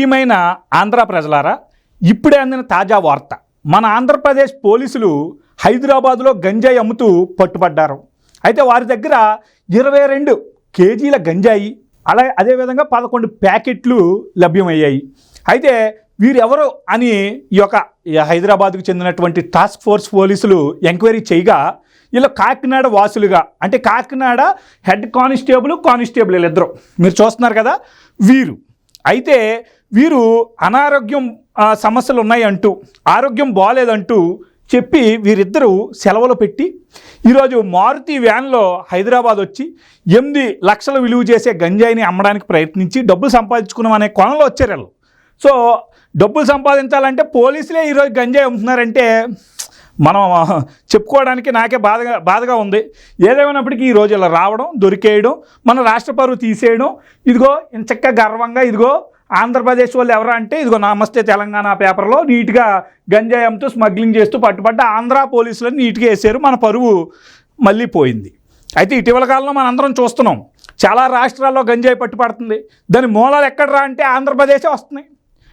ప్రియమైన ఆంధ్ర ప్రజలారా, ఇప్పుడే అందిన తాజా వార్త. మన ఆంధ్రప్రదేశ్ పోలీసులు హైదరాబాదులో గంజాయి అమ్ముతూ పట్టుబడ్డారు. అయితే వారి దగ్గర 22 కేజీల గంజాయి, అదేవిధంగా 11 ప్యాకెట్లు లభ్యమయ్యాయి. అయితే వీరెవరు అని ఈ యొక్క హైదరాబాద్కు చెందినటువంటి టాస్క్ ఫోర్స్ పోలీసులు ఎంక్వైరీ చేయగా, వీళ్ళు కాకినాడ వాసులుగా, అంటే కాకినాడ హెడ్ కానిస్టేబుల్ వీళ్ళిద్దరు మీరు చూస్తున్నారు కదా, వీరు. అయితే వీరు అనారోగ్యం సమస్యలు ఉన్నాయంటూ, ఆరోగ్యం బాగాలేదంటూ చెప్పి వీరిద్దరూ సెలవులు పెట్టి ఈరోజు మారుతి వ్యాన్లో హైదరాబాద్ వచ్చి 8 లక్షలు విలువ చేసే గంజాయిని అమ్మడానికి ప్రయత్నించి డబ్బులు సంపాదించుకున్నాం అనే కోణంలో వచ్చారు వీళ్ళు. సో డబ్బులు సంపాదించాలంటే పోలీసులే ఈరోజు గంజాయి అమ్ముతున్నారంటే మనం చెప్పుకోవడానికి నాకే బాధగా ఉంది. ఏదేమైనప్పటికీ ఈరోజు ఇలా రావడం, దొరికేయడం, మన రాష్ట్ర పరువు తీసేయడం, ఇదిగో ఇంచక్క గర్వంగా ఇదిగో ఆంధ్రప్రదేశ్ వాళ్ళు ఎవరా అంటే ఇదిగో నమస్తే తెలంగాణ పేపర్లో నీట్గా గంజాయి అమ్ముతూ స్మగ్లింగ్ చేస్తూ పట్టుబడ్డ ఆంధ్ర పోలీసులను నీట్గా వేసారు. మన పరువు మళ్ళీ పోయింది. అయితే ఇటీవల కాలంలో మనం అందరం చూస్తున్నాం, చాలా రాష్ట్రాల్లో గంజాయి పట్టుపడుతుంది. దాని మూలాలు ఎక్కడరా అంటే ఆంధ్రప్రదేశే వస్తున్నాయి.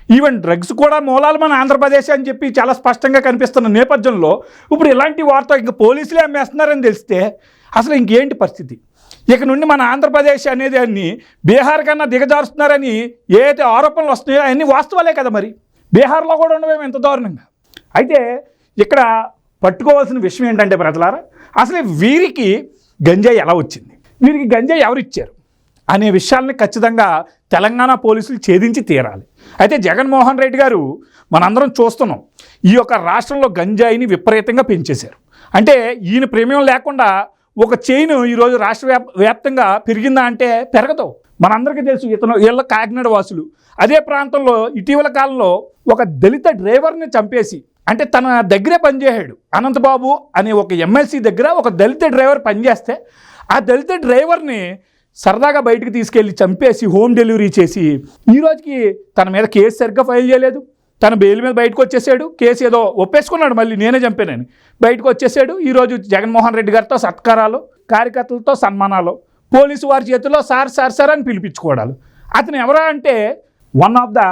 ఈవెన్ డ్రగ్స్ కూడా మూలాలు మన ఆంధ్రప్రదేశ్ అని చెప్పి చాలా స్పష్టంగా కనిపిస్తున్న నేపథ్యంలో ఇప్పుడు ఇలాంటి వార్త ఇంకా పోలీసులే అమ్మేస్తున్నారని తెలిస్తే అసలు ఇంకేంటి పరిస్థితి? ఇక నుండి మన ఆంధ్రప్రదేశ్ అనేది అన్ని బీహార్ కన్నా దిగజారుస్తున్నారని ఏదైతే ఆరోపణలు వస్తున్నాయో అవన్నీ వాస్తవాలే కదా. మరి బీహార్లో కూడా ఉండవేమో ఎంత దారుణంగా. అయితే ఇక్కడ పట్టుకోవాల్సిన విషయం ఏంటంటే ప్రజలారా, అసలు వీరికి గంజాయి ఎలా వచ్చింది, వీరికి గంజాయి ఎవరు ఇచ్చారు అనే విషయాల్ని ఖచ్చితంగా తెలంగాణ పోలీసులు ఛేదించి తీరాలి. అయితే జగన్మోహన్ రెడ్డి గారు మనందరం చూస్తున్నాం, ఈ యొక్క రాష్ట్రంలో గంజాయిని విపరీతంగా పెంచేశారు. అంటే ఈయన ప్రేమం లేకుండా ఒక చైన్ ఈరోజు రాష్ట్ర వ్యాప్తంగా పెరిగిందా అంటే పెరగదు. మనందరికీ తెలుసు, వీళ్ళ కాకినాడ వాసులు. అదే ప్రాంతంలో ఇటీవల కాలంలో ఒక దళిత డ్రైవర్ని చంపేసి, అంటే తన దగ్గరే పనిచేసాడు అనంతబాబు అనే ఒక ఎమ్మెల్సీ దగ్గర ఒక దళిత డ్రైవర్ పనిచేస్తే ఆ దళిత డ్రైవర్ని సరదాగా బయటకు తీసుకెళ్ళి చంపేసి హోమ్ డెలివరీ చేసి ఈరోజుకి తన మీద కేసు సరిగ్గా ఫైల్ చేయలేదు. తన బెయిల్ మీద బయటకు వచ్చేసాడు. కేసు ఏదో ఒప్పేసుకున్నాడు, మళ్ళీ నేనే చంపానని బయటకు వచ్చేసాడు. ఈరోజు జగన్మోహన్ రెడ్డి గారితో సత్కారాలు, కార్యకర్తలతో సన్మానాలు, పోలీసు వారి చేతుల్లో సార్ అని పిలిపించుకోవడాలు. అతను ఎవరా అంటే వన్ ఆఫ్ ద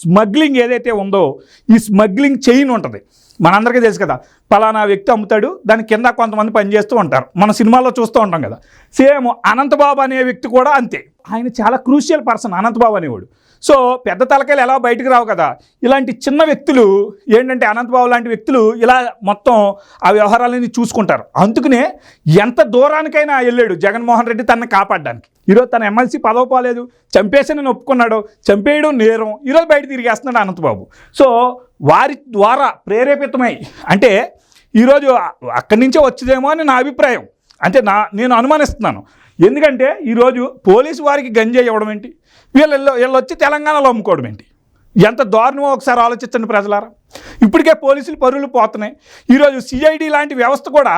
స్మగ్లింగ్ ఏదైతే ఉందో ఈ స్మగ్లింగ్ చైన్ ఉంటుంది. మనందరికీ తెలుసు కదా, పలానా వ్యక్తి అమ్ముతాడు, దాని కింద కొంతమంది పనిచేస్తూ ఉంటారు. మన సినిమాల్లో చూస్తూ ఉంటాం కదా. సేమ్ అనంతబాబు అనే వ్యక్తి కూడా అంతే. ఆయన చాలా క్రూషియల్ పర్సన్ అనంతబాబు అనేవాడు. సో పెద్ద తలకాయలు ఎలా బయటకు రావు కదా, ఇలాంటి చిన్న వ్యక్తులు ఏంటంటే అనంతబాబు లాంటి వ్యక్తులు ఇలా మొత్తం ఆ వ్యవహారాలన్నీ చూసుకుంటారు. అందుకనే ఎంత దూరానికైనా వెళ్ళాడు జగన్మోహన్ రెడ్డి తనని కాపాడడానికి. ఈరోజు తన ఎమ్మెల్సీ పదవి పోలేదు, చంపేసని ఒప్పుకున్నాడు, చంపేయడం నేరం, ఈరోజు బయట తిరిగేస్తున్నాడు అనంతబాబు. సో వారి ద్వారా ప్రేరేపితమై, అంటే ఈరోజు అక్కడి నుంచే వచ్చిదేమో అని నా అభిప్రాయం, అంటే నేను అనుమానిస్తున్నాను. ఎందుకంటే ఈరోజు పోలీసు వారికి గంజాయి ఇవ్వడం ఏంటి, వీళ్ళు వచ్చి తెలంగాణలో అమ్ముకోవడం ఏంటి, ఎంత దారుణమో ఒకసారి ఆలోచించండి ప్రజలారా. ఇప్పటికే పోలీసులు పరువులు పోతున్నాయి. ఈరోజు సిఐడి లాంటి వ్యవస్థ కూడా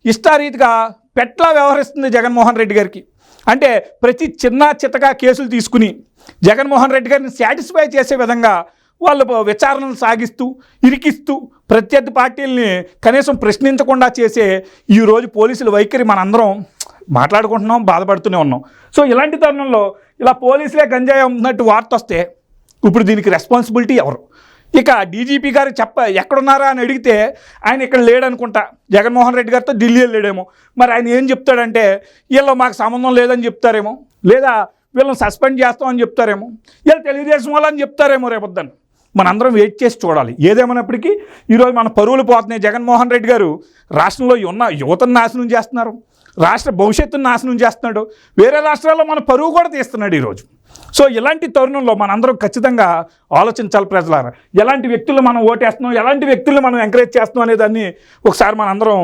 ఇష్టారీతిగా పెట్లా వ్యవహరిస్తుంది జగన్మోహన్ రెడ్డి గారికి. అంటే ప్రతి చిన్న చితగా కేసులు తీసుకుని జగన్మోహన్ రెడ్డి గారిని సాటిస్ఫై చేసే విధంగా వాళ్ళు విచారణలు సాగిస్తూ, ఇరికిస్తూ, ప్రత్యర్థి పార్టీలని కనీసం ప్రశ్నించకుండా చేసే ఈరోజు పోలీసుల వైఖరి మనందరం మాట్లాడుకుంటున్నాం, బాధపడుతూనే ఉన్నాం. సో ఇలాంటి తరుణంలో ఇలా పోలీసులే గంజాయి అమ్ముతున్నట్టు వార్త వస్తే ఇప్పుడు దీనికి రెస్పాన్సిబిలిటీ ఎవరు? ఇక డీజీపీ గారు ఎక్కడున్నారా అని అడిగితే ఆయన ఇక్కడ లేడనుకుంటా, జగన్మోహన్ రెడ్డి గారితో ఢిల్లీ వెళ్ళాడేమో. మరి ఆయన ఏం చెప్తాడంటే వీళ్ళు మాకు సంబంధం లేదని చెప్తారేమో, లేదా వీళ్ళని సస్పెండ్ చేస్తామని చెప్తారేమో, వీళ్ళు తెలుగుదేశం వాళ్ళని చెప్తారేమో రేపొద్దని. మనందరం వెయిట్ చేసి చూడాలి. ఏదేమైనప్పటికీ ఈరోజు మన పరువులు పోతున్నాయి. జగన్మోహన్ రెడ్డి గారు రాష్ట్రంలో ఉన్న యువతను నాశనం చేస్తున్నారు, రాష్ట్ర భవిష్యత్తును నాశనం చేస్తున్నాడు, వేరే రాష్ట్రాల్లో మన పరువు కూడా తీస్తున్నాడు ఈరోజు. సో ఇలాంటి తరుణంలో మనందరం ఖచ్చితంగా ఆలోచించాలి ప్రజలారా. ఎలాంటి వ్యక్తులు మనం ఓటేస్తున్నాం, ఎలాంటి వ్యక్తులు మనం ఎంకరేజ్ చేస్తున్నాం అనేదాన్ని ఒకసారి మనందరం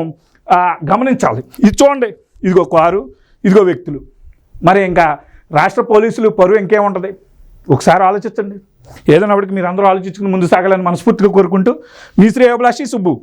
గమనించాలి. ఇది చూడండి, ఇదిగో కారు, ఇదిగో వ్యక్తులు, మరి ఇంకా రాష్ట్ర పోలీసులు పరువు ఇంకేముంటుంది ఒకసారి ఆలోచించండి. ఏదైనప్పటికీ మీరు అందరూ ఆలోచించుకుని ముందు సాగాలని మనస్ఫూర్తిగా కోరుకుంటూ మీ శ్రేయోభిలాషి సుబ్బు.